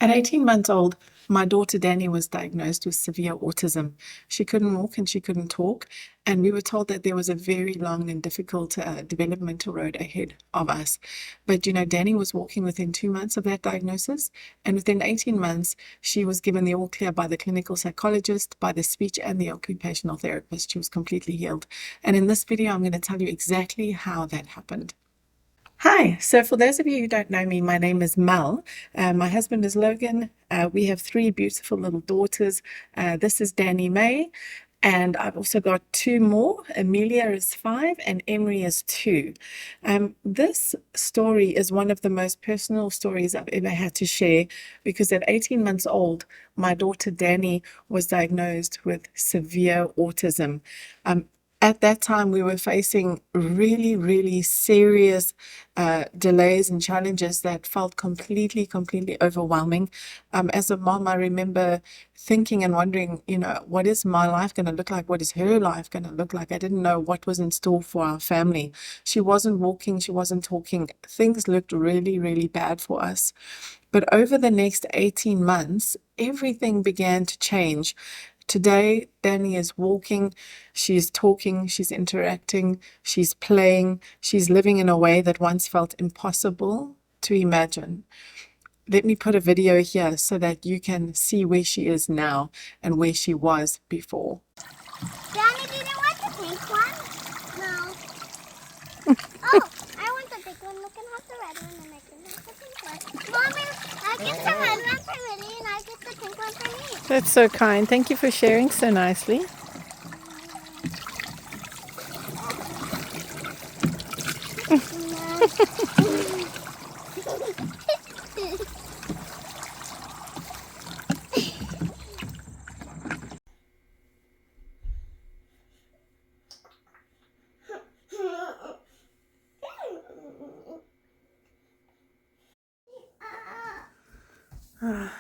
At 18 months old, my daughter Danny was diagnosed with severe autism. She couldn't walk and she couldn't talk, and we were told that there was a very long and difficult developmental road ahead of us. But Danny was walking within 2 months of that diagnosis, and within 18 months, she was given the all clear by the clinical psychologist, by the speech and the occupational therapist. She was completely healed. And in this video, I'm going to tell you exactly how that happened. Hi, so for those of you who don't know me, my name is Mel. My husband is Logan. We have three beautiful little daughters. This is Danny May, and I've also got two more. Amelia is 5 and Emery is 2. This story is one of the most personal stories I've ever had to share because at 18 months old, my daughter Danny was diagnosed with severe autism. At that time, we were facing really, really serious delays and challenges that felt completely overwhelming. As a mom, I remember thinking and wondering, what is my life going to look like? What is her life going to look like? I didn't know what was in store for our family. She wasn't walking, she wasn't talking. Things looked really, really bad for us. But over the next 18 months, everything began to change. Today, Danny is walking, she's talking, she's interacting, she's playing, she's living in a way that once felt impossible to imagine. Let me put a video here so that you can see where she is now and where she was before. Danny, do you want the pink one? No. Oh, I want the big one. Look, can have the red one and I can have the pink one. Mommy, I get the red one for Minnie and I get the pink one for me. That's so kind. Thank you for sharing so nicely.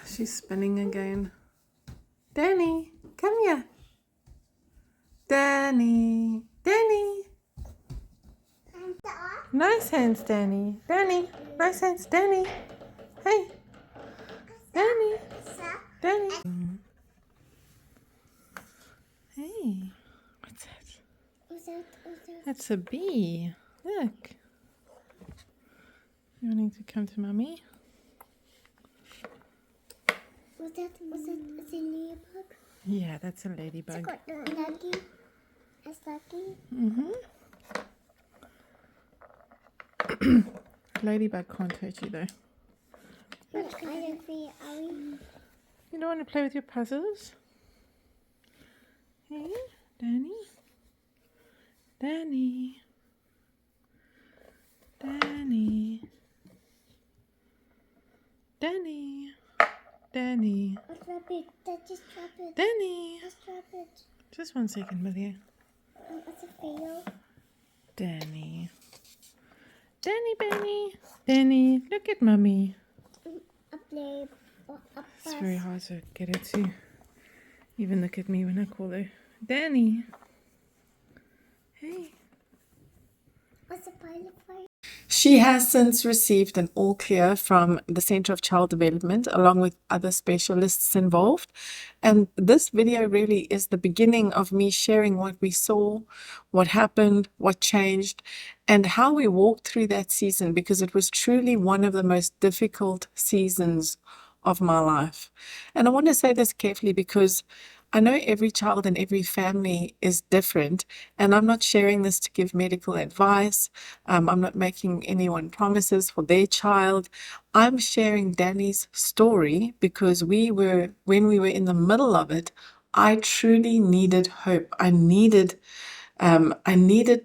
She's spinning again. Danny, come here. Danny, Danny. Nice hands, Danny. Danny, nice hands, Danny. Hey, Danny, Danny. Hey, what's that? That's a bee. Look. You wanting to come to mommy? Was that a ladybug? Yeah, that's a ladybug. Lucky. It's lucky. Ladybug can't hurt you though. What kind of bee are we? You don't want to play with your puzzles? Hey, Danny? Danny? Danny? Danny? Danny? Let's drop it. Just drop it. Danny? Let's drop it. Just 1 second, will you? It's a fail. Danny? Danny, Benny? Danny, look at mommy. A play. It's very hard to get her to even look at me when I call her. Danny? Hey. What's a pilot for? She has since received an all clear from the Center of Child Development along with other specialists involved. And this video really is the beginning of me sharing what we saw, what happened, what changed, and how we walked through that season because it was truly one of the most difficult seasons of my life. And I want to say this carefully because I know every child and every family is different, and I'm not sharing this to give medical advice. I'm not making anyone promises for their child. I'm sharing Danny's story because when we were in the middle of it, I truly needed hope. I needed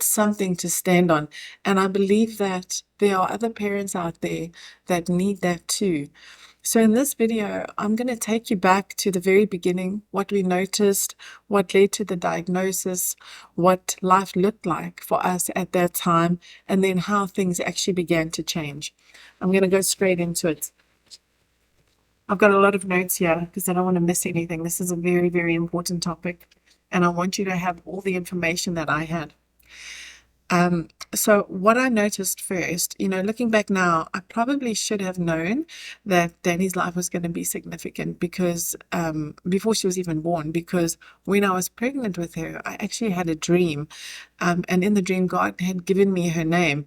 something to stand on, and I believe that there are other parents out there that need that too. So in this video, I'm going to take you back to the very beginning, what we noticed, what led to the diagnosis, what life looked like for us at that time, and then how things actually began to change. I'm going to go straight into it. I've got a lot of notes here because I don't want to miss anything. This is a very, very important topic, and I want you to have all the information that I had. So what I noticed first, looking back now, I probably should have known that Danny's life was going to be significant because before she was even born, because when I was pregnant with her, I actually had a dream, and in the dream, God had given me her name.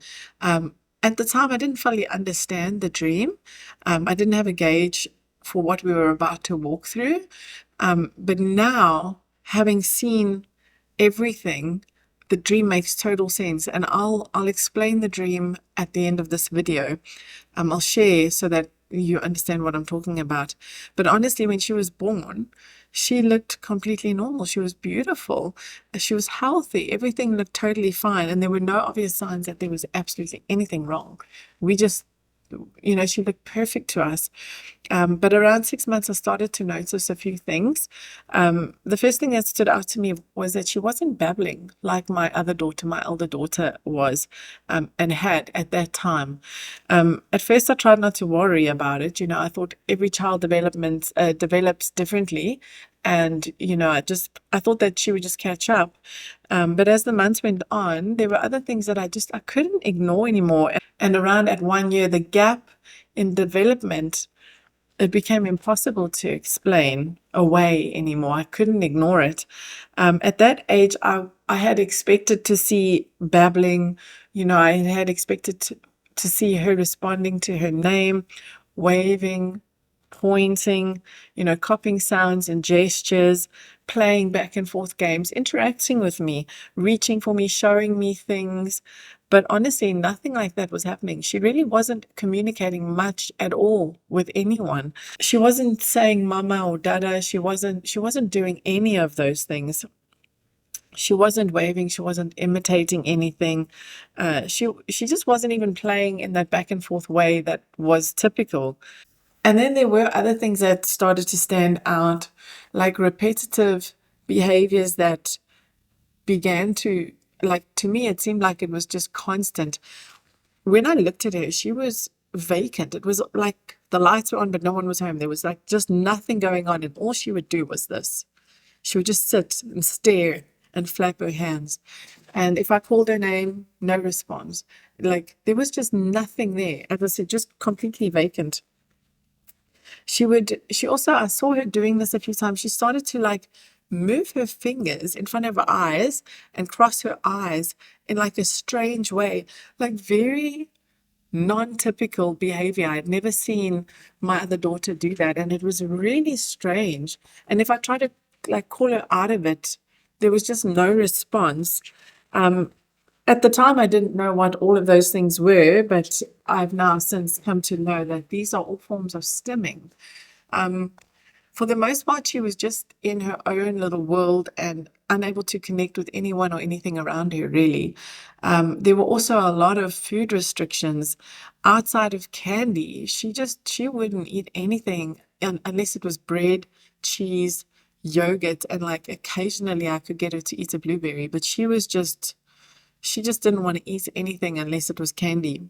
At the time, I didn't fully understand the dream. I didn't have a gauge for what we were about to walk through. But now, having seen everything, the dream makes total sense. And I'll explain the dream at the end of this video. I'll share so that you understand what I'm talking about. But honestly, when she was born, she looked completely normal. She was beautiful. She was healthy. Everything looked totally fine. And there were no obvious signs that there was absolutely anything wrong. We just, she looked perfect to us. But around 6 months, I started to notice a few things. The first thing that stood out to me was that she wasn't babbling like my other daughter, my elder daughter, was and had at that time. At first, I tried not to worry about it. I thought every child development develops differently. And, I thought that she would just catch up. But as the months went on, there were other things that I couldn't ignore anymore. And around at 1 year, the gap in development, it became impossible to explain away anymore. I couldn't ignore it. At that age, I had expected to see babbling. I had expected to see her responding to her name, waving, pointing, copying sounds and gestures, playing back and forth games, interacting with me, reaching for me, showing me things. But honestly, nothing like that was happening. She really wasn't communicating much at all with anyone. She wasn't saying mama or dada. She wasn't doing any of those things. She wasn't waving. She wasn't imitating anything. She just wasn't even playing in that back and forth way that was typical. And then there were other things that started to stand out, like repetitive behaviors that began to, like, to me, it seemed like it was just constant. When I looked at her, she was vacant. It was like the lights were on, but no one was home. There was like just nothing going on. And all she would do was this. She would just sit and stare and flap her hands. And if I called her name, no response. Like there was just nothing there. As I said, just completely vacant. She also, I saw her doing this a few times. She started to like move her fingers in front of her eyes and cross her eyes in like a strange way, like very non-typical behavior. I'd never seen my other daughter do that, and it was really strange. And if I tried to like call her out of it, there was just no response. At the time, I didn't know what all of those things were, but I've now since come to know that these are all forms of stimming. For the most part, she was just in her own little world and unable to connect with anyone or anything around her, really. There were also a lot of food restrictions outside of candy. She wouldn't eat anything unless it was bread, cheese, yogurt, and like occasionally I could get her to eat a blueberry, but she just didn't want to eat anything unless it was candy.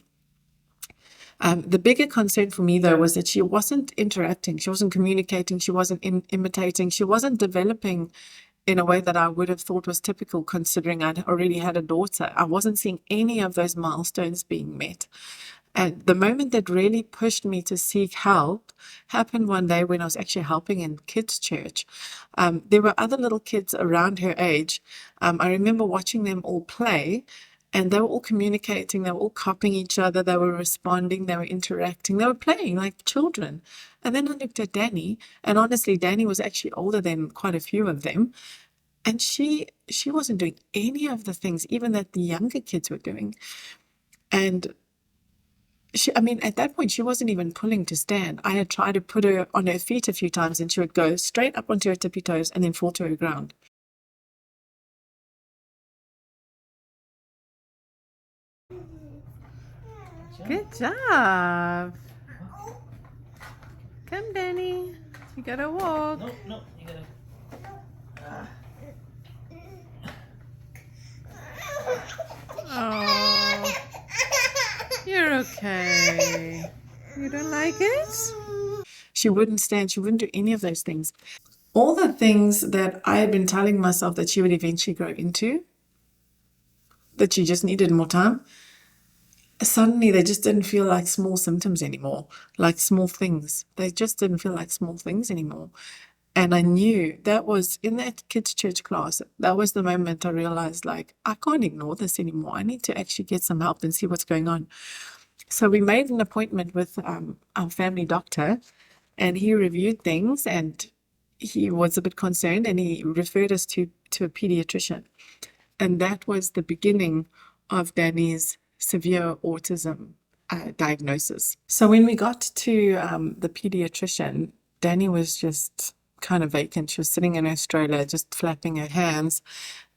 The bigger concern for me, though, was that she wasn't interacting, she wasn't communicating, she wasn't imitating, she wasn't developing in a way that I would have thought was typical considering I'd already had a daughter. I wasn't seeing any of those milestones being met. And the moment that really pushed me to seek help happened one day when I was actually helping in kids' church. There were other little kids around her age. I remember watching them all play, and they were all communicating, they were all copying each other, they were responding, they were interacting, they were playing like children. And then I looked at Danny, and honestly, Danny was actually older than quite a few of them. And she wasn't doing any of the things even that the younger kids were doing. And I mean, at that point, she wasn't even pulling to stand. I had tried to put her on her feet a few times, and she would go straight up onto her tippy toes and then fall to her ground. Good job. Come, Danny. You gotta walk. No, no, you gotta. Oh, you're okay. You don't like it? She wouldn't stand. She wouldn't do any of those things. All the things that I had been telling myself that she would eventually grow into, that she just needed more time. Suddenly, they just didn't feel like small symptoms anymore, like small things. They just didn't feel like small things anymore. And I knew that was in that kids' church class. That was the moment I realized, like, I can't ignore this anymore. I need to actually get some help and see what's going on. So we made an appointment with our family doctor, and he reviewed things, and he was a bit concerned, and he referred us to a pediatrician. And that was the beginning of Danny's severe autism diagnosis. So when we got to the pediatrician, Danny was just kind of vacant. She was sitting in her stroller, just flapping her hands.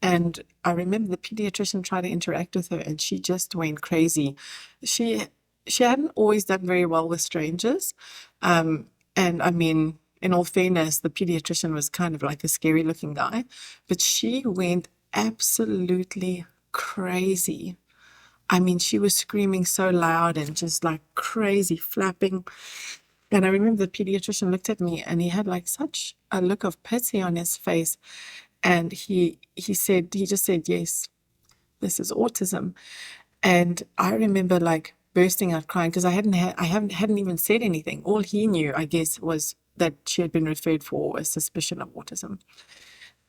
And I remember the pediatrician tried to interact with her, and she just went crazy. She she hadn't always done very well with strangers. Um, and I mean, in all fairness, the pediatrician was kind of like a scary looking guy, but she went absolutely crazy. I mean, she was screaming so loud and just like crazy flapping. And I remember the pediatrician looked at me and he had like such a look of pity on his face. And he just said, yes, this is autism. And I remember like bursting out crying because I hadn't even said anything. All he knew, I guess, was that she had been referred for a suspicion of autism.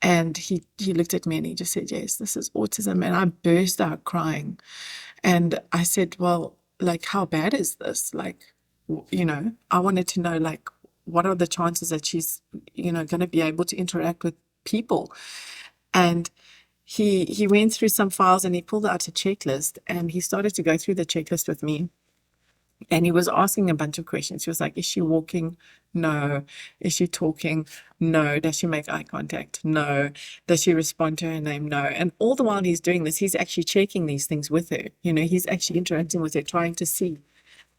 And he looked at me and he just said, yes, this is autism. And I burst out crying. And I said, well, like, how bad is this? Like, I wanted to know, like, what are the chances that she's, going to be able to interact with people? And he went through some files and he pulled out a checklist and he started to go through the checklist with me. And he was asking a bunch of questions. He was like, is she walking? No. Is she talking? No. Does she make eye contact? No. Does she respond to her name? No. And all the while he's doing this, he's actually checking these things with her. He's actually interacting with her, trying to see.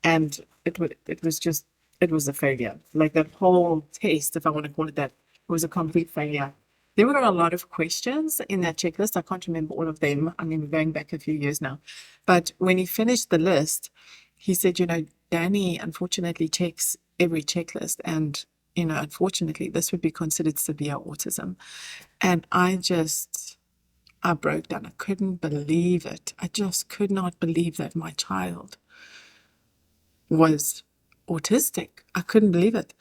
And it was a failure. Like that whole test, if I want to call it that, was a complete failure. There were a lot of questions in that checklist. I can't remember all of them. I mean, we're going back a few years now. But when he finished the list, he said, Danny unfortunately checks every checklist. And, unfortunately, this would be considered severe autism. And I broke down. I couldn't believe it. I just could not believe that my child was autistic. I couldn't believe it.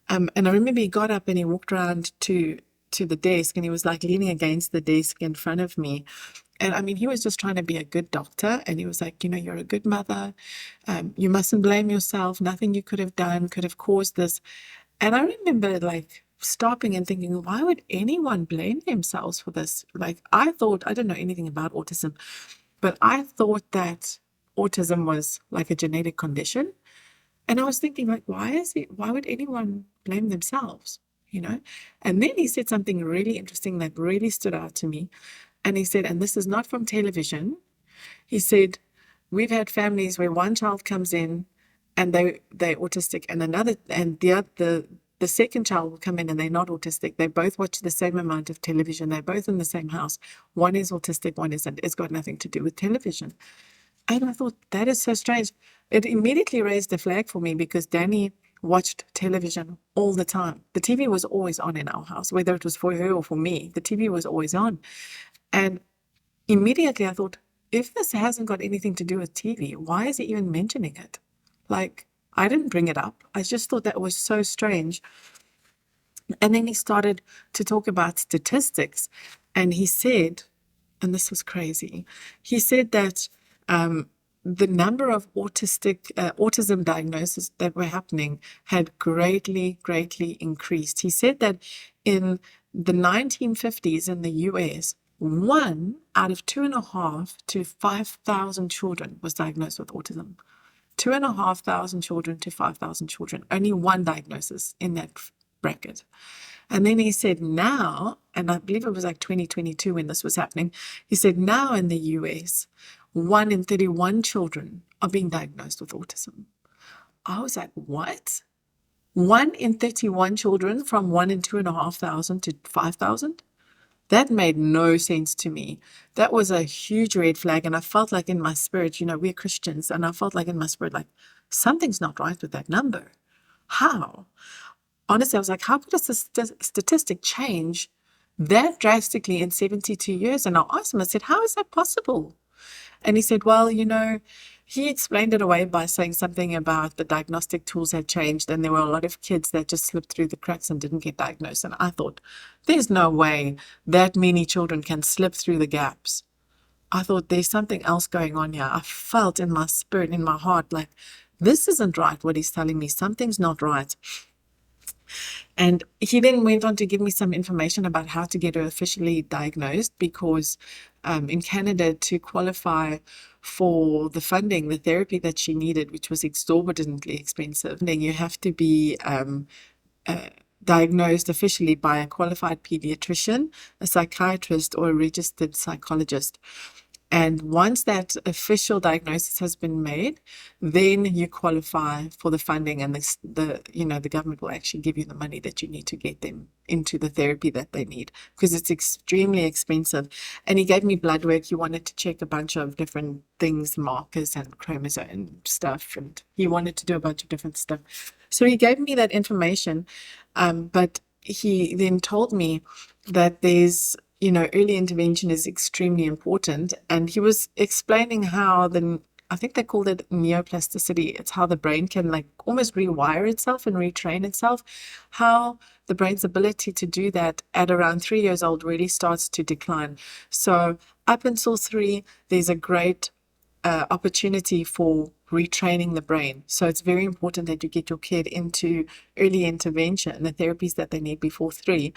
And I remember he got up and he walked around to the desk and he was like leaning against the desk in front of me. And I mean, he was just trying to be a good doctor. And he was like, you're a good mother. You mustn't blame yourself. Nothing you could have done could have caused this. And I remember like stopping and thinking, why would anyone blame themselves for this? Like, I thought, I don't know anything about autism, but I thought that autism was like a genetic condition. And I was thinking, like, why would anyone blame themselves? And then he said something really interesting that really stood out to me. And he said, and this is not from television. He said, we've had families where one child comes in and they're autistic, and the second child will come in and they're not autistic. They both watch the same amount of television. They're both in the same house. One is autistic, one isn't. It's got nothing to do with television. And I thought, that is so strange. It immediately raised a flag for me because Danny watched television all the time. The TV was always on in our house, whether it was for her or for me. The TV was always on. And immediately I thought, if this hasn't got anything to do with TV, why is he even mentioning it? Like, I didn't bring it up. I just thought that was so strange. And then he started to talk about statistics. And he said, and this was crazy, he said that the number of autism diagnoses that were happening had greatly, greatly increased. He said that in the 1950s in the US, 1 out of 2.5 to 5,000 children was diagnosed with autism. 2,500 children to 5,000 children, only one diagnosis in that bracket. And then he said now, and I believe it was like 2022 when this was happening, he said now in the US, 1 in 31 children are being diagnosed with autism. I was like, what? 1 in 31 children from 1 in 2,500 to 5,000? That made no sense to me. That was a huge red flag. And I felt like in my spirit, we're Christians, and I felt like in my spirit, like something's not right with that number. How? Honestly, I was like, how could a statistic change that drastically in 72 years? And I asked him, I said, how is that possible? And he said, well, he explained it away by saying something about the diagnostic tools had changed and there were a lot of kids that just slipped through the cracks and didn't get diagnosed. And I thought, there's no way that many children can slip through the gaps. I thought there's something else going on here. I felt in my spirit, in my heart, like this isn't right what he's telling me. Something's not right. And he then went on to give me some information about how to get her officially diagnosed because in Canada, to qualify for the funding, the therapy that she needed, which was exorbitantly expensive, then you have to be diagnosed officially by a qualified pediatrician, a psychiatrist, or a registered psychologist. And once that official diagnosis has been made, then you qualify for the funding, and the government will actually give you the money that you need to get them into the therapy that they need because it's extremely expensive. And he gave me blood work. He wanted to check a bunch of different things, markers and chromosome stuff, and he wanted to do a bunch of different stuff. So he gave me that information, but he then told me that there's early intervention is extremely important. And he was explaining how I think they called it neoplasticity. It's how the brain can like almost rewire itself and retrain itself, how the brain's ability to do that at around 3 years old really starts to decline. So up until 3, there's a great opportunity for retraining the brain. So it's very important that you get your kid into early intervention, the therapies that they need before 3.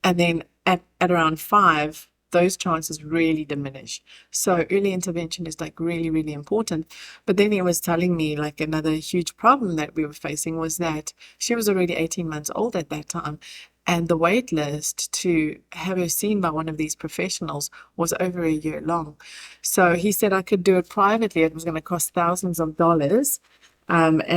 And then at around 5, those chances really diminish. So early intervention is like really, really important. But then he was telling me like another huge problem that we were facing was that she was already 18 months old at that time. And the wait list to have her seen by one of these professionals was over a year long. So he said I could do it privately. It was going to cost thousands of dollars. But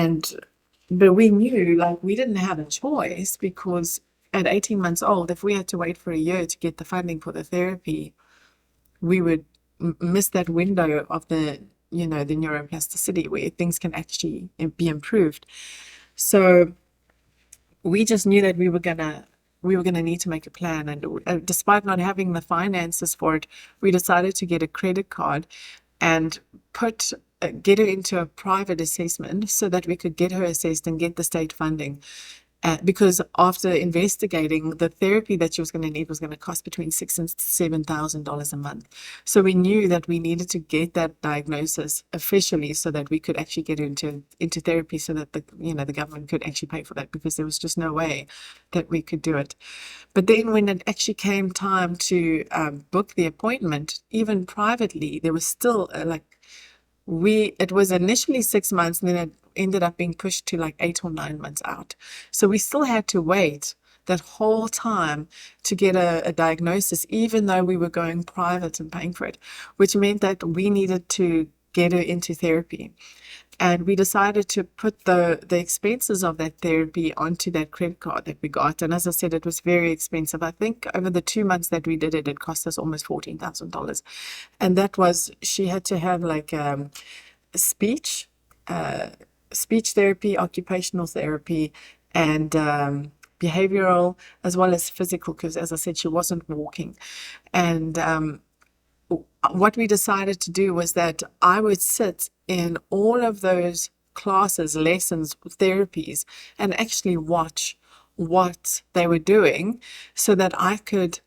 we knew like we didn't have a choice because at 18 months old, if we had to wait for a year to get the funding for the therapy, we would miss that window of the neuroplasticity where things can actually be improved. So we just knew that we were gonna need to make a plan, and despite not having the finances for it, we decided to get a credit card and get her into a private assessment so that we could get her assessed and get the state funding. Because after investigating, the therapy that she was going to need was going to cost between $6,000 and $7,000 a month. So we knew that we needed to get that diagnosis officially so that we could actually get her into therapy, so that the government could actually pay for that, because there was just no way that we could do it. But then when it actually came time to book the appointment, even privately, there was still it was initially 6 months, and then it ended up being pushed to like 8 or 9 months out. So we still had to wait that whole time to get a diagnosis, even though we were going private and paying for it, which meant that we needed to get her into therapy. And we decided to put the expenses of that therapy onto that credit card that we got. And as I said, it was very expensive. I think over the 2 months that we did it, it cost us almost $14,000. And she had to have like speech, speech therapy, occupational therapy, and behavioral, as well as physical, because as I said, she wasn't walking. And what we decided to do was that I would sit in all of those classes, lessons, therapies, and actually watch what they were doing so that I could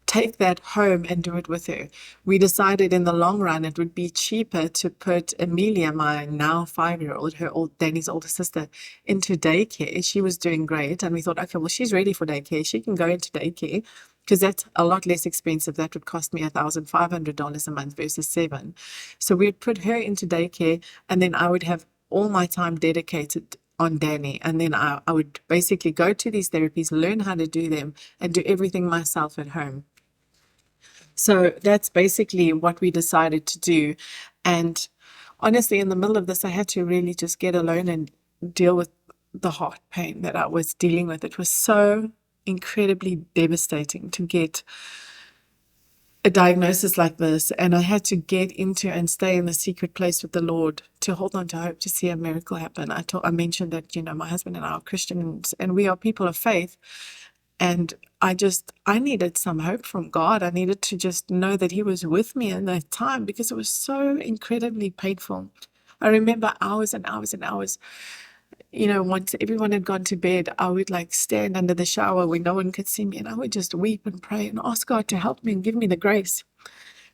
take that home and do it with her. We decided in the long run it would be cheaper to put Amelia, my now 5-year-old, Danny's older sister, into daycare. She was doing great, and we thought, okay, well, she's ready for daycare. She can go into daycare because that's a lot less expensive. That would cost me $1,500 a month versus $7,000. So we'd put her into daycare, and then I would have all my time dedicated on Danny. And then I would basically go to these therapies, learn how to do them, and do everything myself at home. So that's basically what we decided to do. And honestly, in the middle of this, I had to really just get alone and deal with the heart pain that I was dealing with. It was so incredibly devastating to get a diagnosis like this. And I had to get into and stay in the secret place with the Lord to hold on to hope to see a miracle happen. I mentioned that, my husband and I are Christians and we are people of faith. And I needed some hope from God. I needed to just know that He was with me in that time because it was so incredibly painful. I remember hours and hours and hours. Once everyone had gone to bed, I would like stand under the shower where no one could see me, and I would just weep and pray and ask God to help me and give me the grace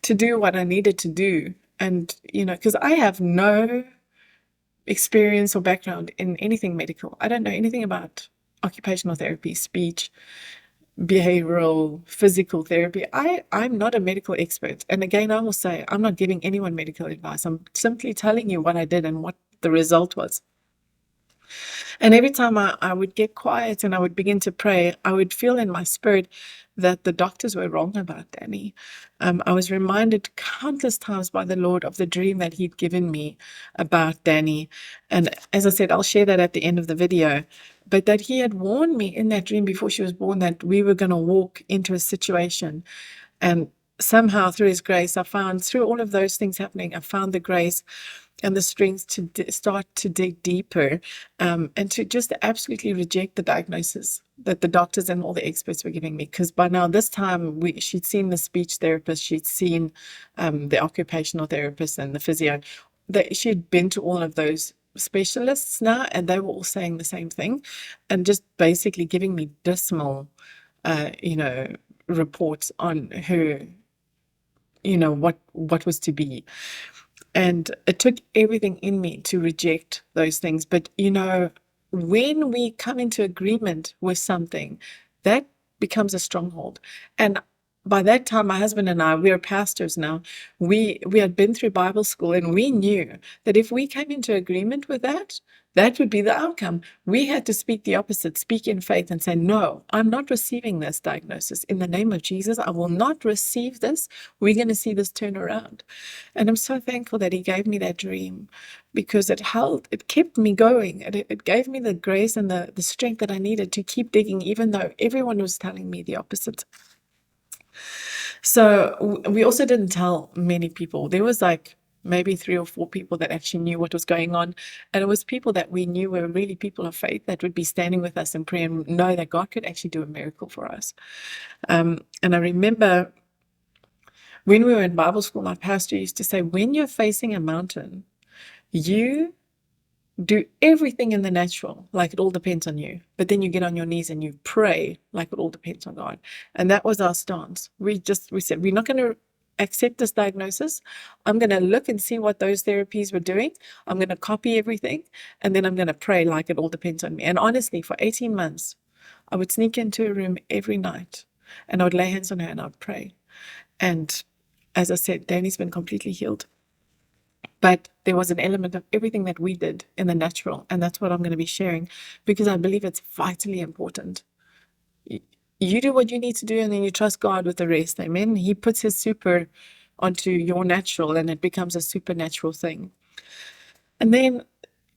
to do what I needed to do. And, because I have no experience or background in anything medical. I don't know anything about occupational therapy, speech, behavioral, physical therapy. I'm not a medical expert. And again, I will say, I'm not giving anyone medical advice. I'm simply telling you what I did and what the result was. And every time I would get quiet and I would begin to pray, I would feel in my spirit that the doctors were wrong about Danny. I was reminded countless times by the Lord of the dream that He'd given me about Danny. And as I said, I'll share that at the end of the video. But that He had warned me in that dream before she was born that we were going to walk into a situation. And somehow, through His grace, I found, through all of those things happening, I found the grace and the strength to start to dig deeper, and to just absolutely reject the diagnosis that the doctors and all the experts were giving me. Because by now, this time, she'd seen the speech therapist, she'd seen the occupational therapist and the physio. She had been to all of those specialists now, and they were all saying the same thing, and just basically giving me dismal, reports on her, what was to be. And it took everything in me to reject those things. But, when we come into agreement with something, that becomes a stronghold. And by that time, my husband and I, we are pastors now. We had been through Bible school, and we knew that if we came into agreement with that, that would be the outcome. We had to speak the opposite, speak in faith and say, no, I'm not receiving this diagnosis. In the name of Jesus, I will not receive this. We're going to see this turn around. And I'm so thankful that He gave me that dream, because it kept me going. It gave me the grace and the strength that I needed to keep digging, even though everyone was telling me the opposite. So we also didn't tell many people. There was like maybe 3 or 4 people that actually knew what was going on. And it was people that we knew were really people of faith that would be standing with us in prayer and know that God could actually do a miracle for us. And I remember when we were in Bible school, my pastor used to say, when you're facing a mountain, you do everything in the natural, like it all depends on you. But then you get on your knees and you pray like it all depends on God. And that was our stance. We said, we're not going to accept this diagnosis. I'm going to look and see what those therapies were doing. I'm going to copy everything. And then I'm going to pray like it all depends on me. And honestly, for 18 months, I would sneak into a room every night and I would lay hands on her and I would pray. And as I said, Danny's been completely healed. But there was an element of everything that we did in the natural, and that's what I'm going to be sharing, because I believe it's vitally important. You do what you need to do, and then you trust God with the rest. Amen. He puts His super onto your natural, and it becomes a supernatural thing. And then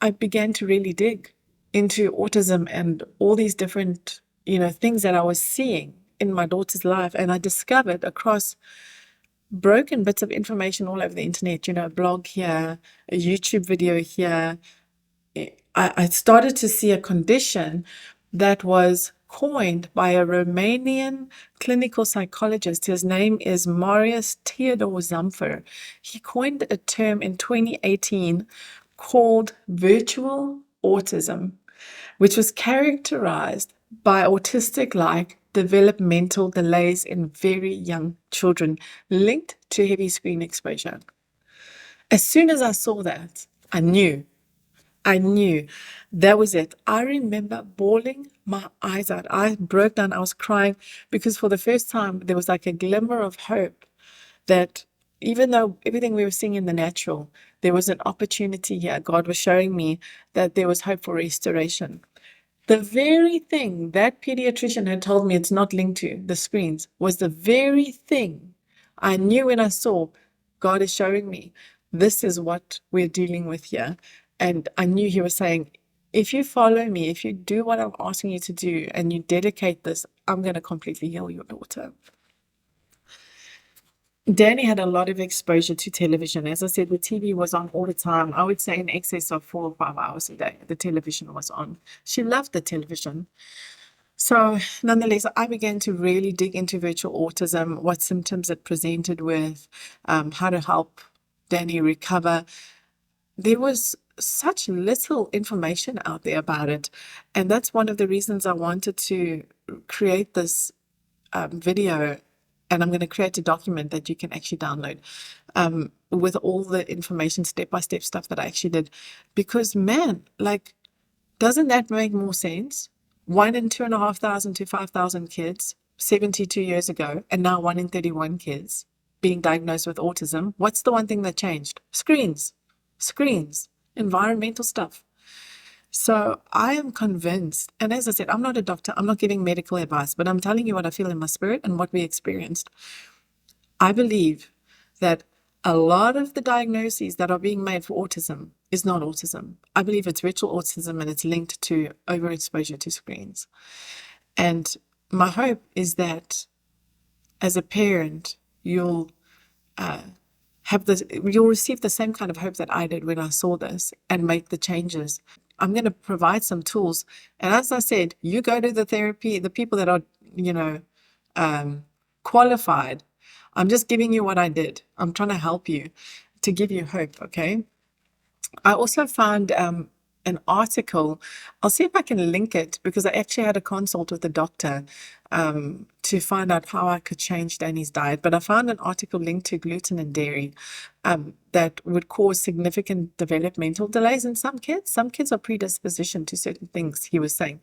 I began to really dig into autism and all these different, things that I was seeing in my daughter's life, and I discovered across broken bits of information all over the internet, a blog here, a YouTube video here. I started to see a condition that was coined by a Romanian clinical psychologist. His name is Marius Theodor Zamfir. He coined a term in 2018 called virtual autism, which was characterized by autistic-like developmental delays in very young children linked to heavy screen exposure. As soon as I saw that, I knew that was it. I remember bawling my eyes out. I broke down. I was crying because for the first time, there was like a glimmer of hope that even though everything we were seeing in the natural, there was an opportunity here. God was showing me that there was hope for restoration. The very thing that pediatrician had told me it's not linked to, the screens, was the very thing I knew when I saw God is showing me this is what we're dealing with here. And I knew He was saying, if you follow me, if you do what I'm asking you to do, and you dedicate this, I'm going to completely heal your daughter. Danny had a lot of exposure to television. As I said, the TV was on all the time. I would say in excess of 4 or 5 hours a day, the television was on. She loved the television. So, nonetheless, I began to really dig into virtual autism, what symptoms it presented with, how to help Danny recover. There was such little information out there about it. And that's one of the reasons I wanted to create this video. And I'm going to create a document that you can actually download with all the information, step by step stuff that I actually did. Because, man, like, doesn't that make more sense? 1 in 2,500 to 5,000 kids 72 years ago, and now 1 in 31 kids being diagnosed with autism. What's the one thing that changed? Screens, environmental stuff. So I am convinced, and as I said, I'm not a doctor, I'm not giving medical advice, but I'm telling you what I feel in my spirit and what we experienced. I believe that a lot of the diagnoses that are being made for autism is not autism. I believe it's virtual autism and it's linked to overexposure to screens. And my hope is that as a parent, you'll receive the same kind of hope that I did when I saw this and make the changes. I'm going to provide some tools. And as I said, you go to the therapy, the people that are, you know, qualified. I'm just giving you what I did. I'm trying to help you to give you hope, okay? I also found an article. I'll see if I can link it because I actually had a consult with the doctor to find out how I could change Danny's diet. But I found an article linked to gluten and dairy that would cause significant developmental delays in some kids. Some kids are predispositioned to certain things, he was saying.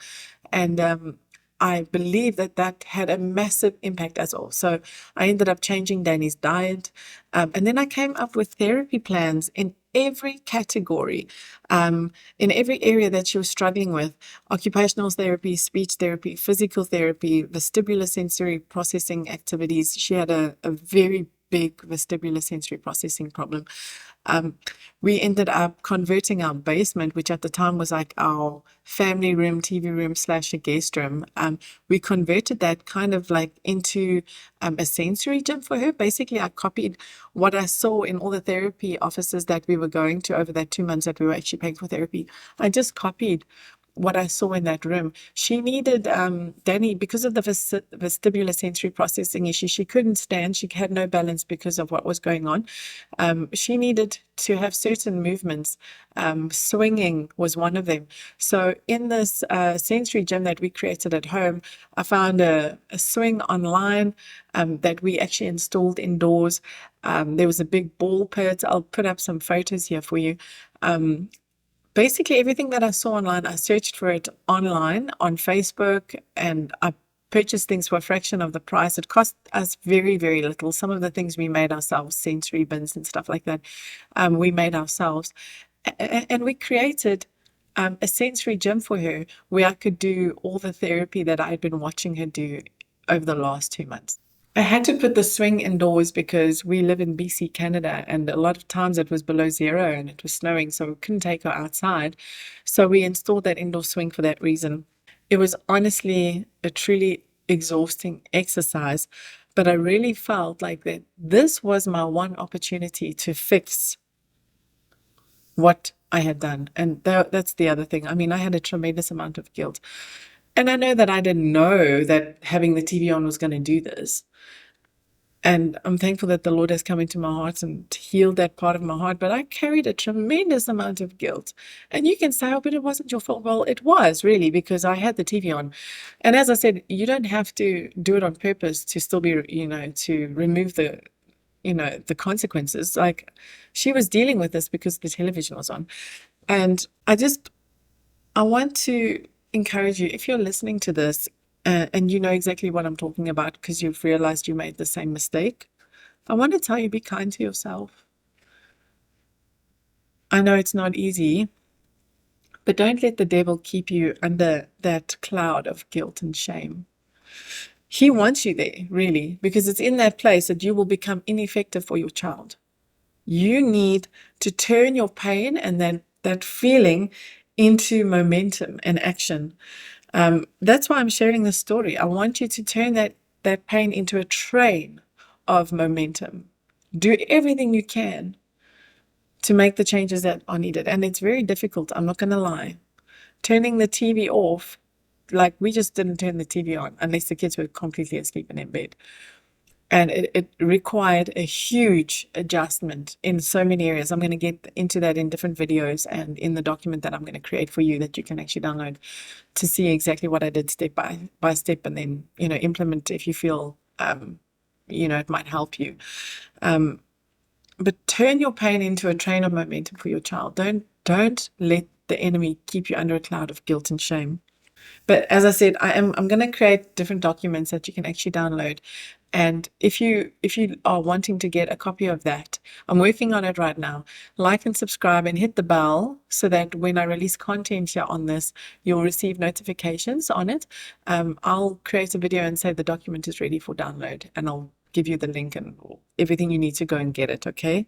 And I believe that that had a massive impact as well. So I ended up changing Danny's diet. And then I came up with therapy plans in every category, in every area that she was struggling with: occupational therapy, speech therapy, physical therapy, vestibular sensory processing activities. She had a very big vestibular sensory processing problem. We ended up converting our basement, which at the time was like our family room, TV room / a guest room. We converted that kind of like into a sensory gym for her. Basically, I copied what I saw in all the therapy offices that we were going to over that 2 months that we were actually paying for therapy. I just copied what I saw in that room. She needed Danny, because of the vestibular sensory processing issue. She couldn't stand. She had no balance because of what was going on. She needed to have certain movements. Swinging was one of them. So in this sensory gym that we created at home, I found a swing online that we actually installed indoors. There was a big ball pit. I'll put up some photos here for you. Basically, everything that I saw online, I searched for it online on Facebook, and I purchased things for a fraction of the price. It cost us very, very little. Some of the things we made ourselves, sensory bins and stuff like that, we made ourselves. And we created a sensory gym for her where I could do all the therapy that I had been watching her do over the last 2 months. I had to put the swing indoors because we live in BC, Canada, and a lot of times it was below zero and it was snowing, so we couldn't take her outside. So we installed that indoor swing for that reason. It was honestly a truly exhausting exercise, but I really felt like that this was my one opportunity to fix what I had done. And that's the other thing. I mean, I had a tremendous amount of guilt. And I know that I didn't know that having the TV on was going to do this. And I'm thankful that the Lord has come into my heart and healed that part of my heart. But I carried a tremendous amount of guilt. And you can say, oh, but it wasn't your fault. Well, it was really, because I had the TV on. And as I said, you don't have to do it on purpose to still be, to remove the consequences. Like, she was dealing with this because the television was on. And I want to encourage you, if you're listening to this, and you know exactly what I'm talking about because you've realized you made the same mistake, I want to tell you, be kind to yourself. I know it's not easy, but don't let the devil keep you under that cloud of guilt and shame. He wants you there, really, because it's in that place that you will become ineffective for your child. You need to turn your pain and that feeling into momentum and action. That's why I'm sharing this story. I want you to turn that pain into a train of momentum. Do everything you can to make the changes that are needed. And it's very difficult, I'm not going to lie. Turning the TV off like we just didn't turn the TV on unless the kids were completely asleep and in bed. And it required a huge adjustment in so many areas. I'm going to get into that in different videos and in the document that I'm going to create for you that you can actually download to see exactly what I did step by step, and then, implement if you feel, it might help you. But turn your pain into a train of momentum for your child. Don't let the enemy keep you under a cloud of guilt and shame. But as I said, I'm going to create different documents that you can actually download. And if you are wanting to get a copy of that, I'm working on it right now. Like and subscribe and hit the bell so that when I release content here on this, you'll receive notifications on it. I'll create a video and say the document is ready for download, and I'll give you the link and everything you need to go and get it, okay?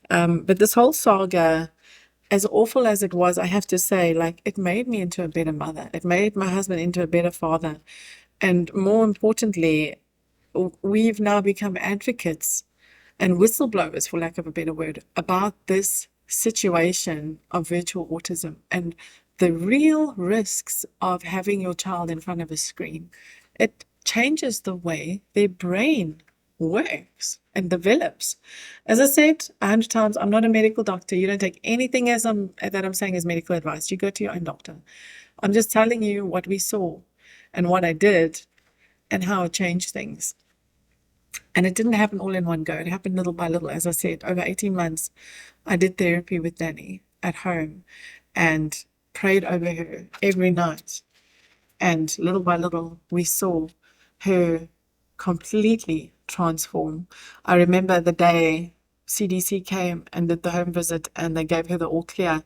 But this whole saga, as awful as it was, I have to say, like, it made me into a better mother. It made my husband into a better father. And more importantly, we've now become advocates and whistleblowers, for lack of a better word, about this situation of virtual autism and the real risks of having your child in front of a screen. It changes the way their brain works and develops. As I said 100 times, I'm not a medical doctor. You don't take anything that I'm saying as medical advice. You go to your own doctor. I'm just telling you what we saw and what I did and how it changed things. And it didn't happen all in one go. It happened little by little. As I said, over 18 months, I did therapy with Danny at home and prayed over her every night. And little by little, we saw her completely transform. I remember the day CDC came and did the home visit and they gave her the all clear.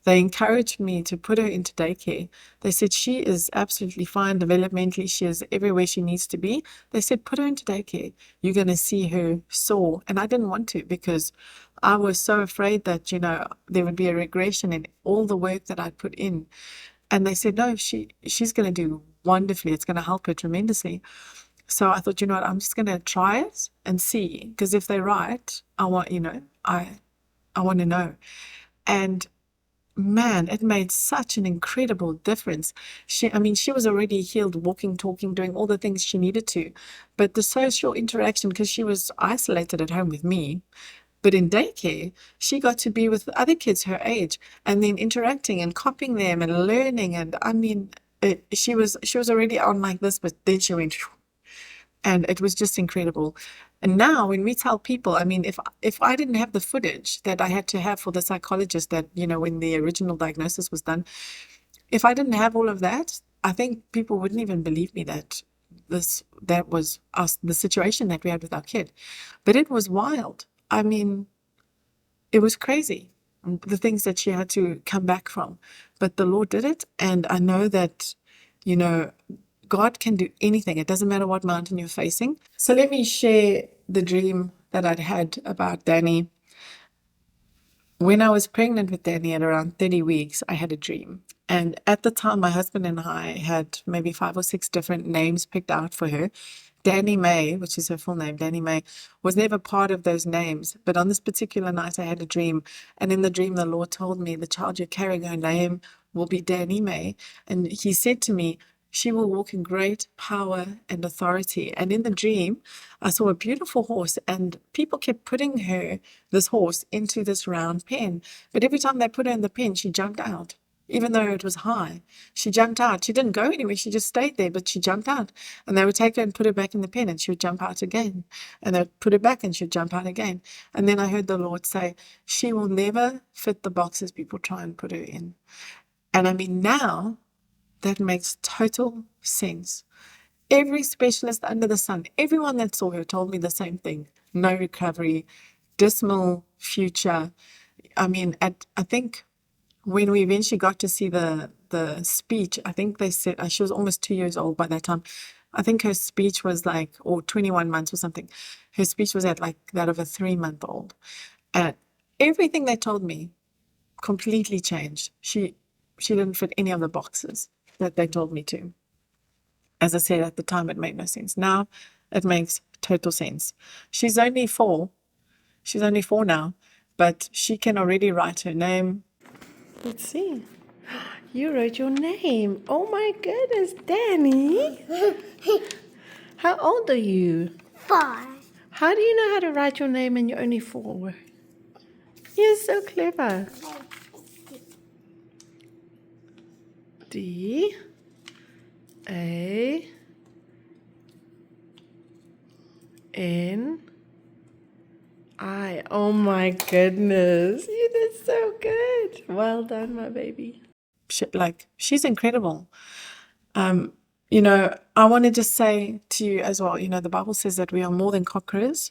They encouraged me to put her into daycare. They said she is absolutely fine developmentally. She is everywhere she needs to be. They said, put her into daycare. You're going to see her soar. And I didn't want to because I was so afraid that, there would be a regression in all the work that I'd put in. And they said, no, she's going to do wonderfully. It's going to help her tremendously. So I thought, you know what, I'm just going to try it and see. Because if they're right, I want, I want to know. And man, it made such an incredible difference. She was already healed, walking, talking, doing all the things she needed to. But the social interaction, because she was isolated at home with me, but in daycare, she got to be with other kids her age and then interacting and copying them and learning. And she was already on like this, but then she went, and it was just incredible. And now when we tell people, if I didn't have the footage that I had to have for the psychologist that, when the original diagnosis was done, if I didn't have all of that, I think people wouldn't even believe me that was us, the situation that we had with our kid. But it was wild. It was crazy, the things that she had to come back from. But the Lord did it. And I know that, God can do anything. It doesn't matter what mountain you're facing. So let me share the dream that I'd had about Danny. When I was pregnant with Danny at around 30 weeks, I had a dream. And at the time, my husband and I had maybe 5 or 6 different names picked out for her. Danny May, which is her full name, Danny May, was never part of those names. But on this particular night, I had a dream. And in the dream, the Lord told me, the child you're carrying, her name will be Danny May. And he said to me, she will walk in great power and authority. And in the dream, I saw a beautiful horse, and people kept putting this horse, into this round pen. But every time they put her in the pen, she jumped out. Even though it was high, she jumped out. She didn't go anywhere. She just stayed there, but she jumped out. And they would take her and put her back in the pen, and she would jump out again. And they would put her back, and she'd jump out again. And then I heard the Lord say, she will never fit the boxes people try and put her in. And now that makes total sense. Every specialist under the sun, everyone that saw her told me the same thing. No recovery, dismal future. I think when we eventually got to see the speech, I think they said she was almost 2 years old by that time. I think her speech was or 21 months or something. Her speech was at like that of a 3-month-old. And everything they told me completely changed. She didn't fit any of the boxes that they told me to. As I said, at the time, it made no sense. Now, it makes total sense. She's only 4. She's only 4 now, but she can already write her name. Let's see. You wrote your name. Oh my goodness, Danny. How old are you? 4. How do you know how to write your name and you're only 4? You're so clever. D A N I. Oh my goodness. You did so good. Well done, my baby. She's incredible. You know, I want to just say to you as well, you know, the Bible says that we are more than conquerors.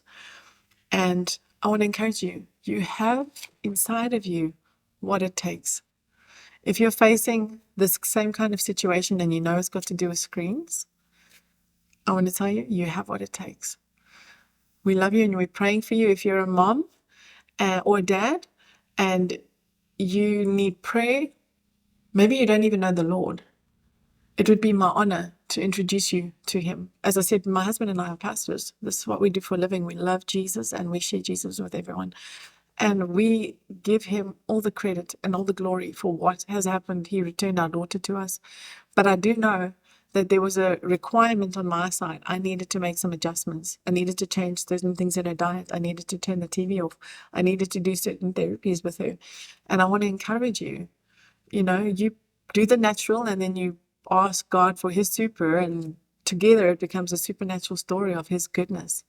And I want to encourage you, you have inside of you what it takes. If you're facing this same kind of situation and you know it's got to do with screens, I want to tell you, you have what it takes. We love you and we're praying for you. If you're a mom or a dad and you need prayer, maybe you don't even know the Lord. It would be my honor to introduce you to him. As I said, my husband and I are pastors. This is what we do for a living. We love Jesus and we share Jesus with everyone. And we give him all the credit and all the glory for what has happened. He returned our daughter to us. But I do know that there was a requirement on my side. I needed to make some adjustments. I needed to change certain things in her diet. I needed to turn the TV off. I needed to do certain therapies with her. And I want to encourage you, you know, you do the natural and then you ask God for his super, and together it becomes a supernatural story of his goodness.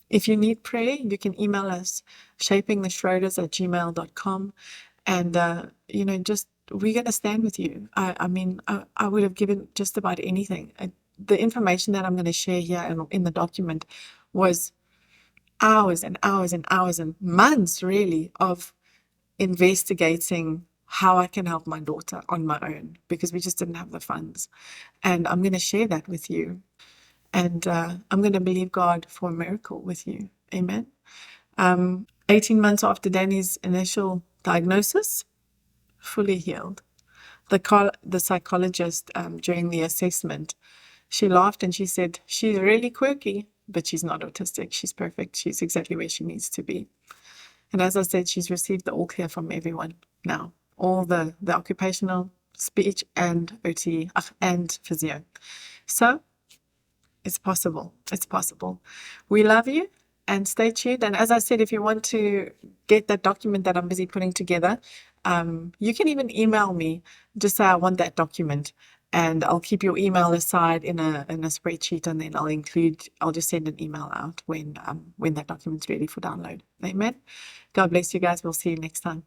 If you need prayer, you can email us, shapingtheschroders@gmail.com. And, you know, just we're going to stand with you. I mean, I would have given just about anything. The information that I'm going to share here in the document was hours and hours and hours and months, really, of investigating how I can help my daughter on my own because we just didn't have the funds. And I'm going to share that with you. And I'm going to believe God for a miracle with you. Amen. 18 months after Danny's initial diagnosis, fully healed. The psychologist, during the assessment, she laughed and she said, she's really quirky, but she's not autistic. She's perfect. She's exactly where she needs to be. And as I said, she's received the all clear from everyone now. All the occupational, speech and OT and physio. So it's possible. It's possible. We love you and stay tuned. And as I said, if you want to get that document that I'm busy putting together, you can even email me. Just say I want that document, and I'll keep your email aside in a spreadsheet, and then I'll just send an email out when that document's ready for download. Amen. God bless you guys. We'll see you next time.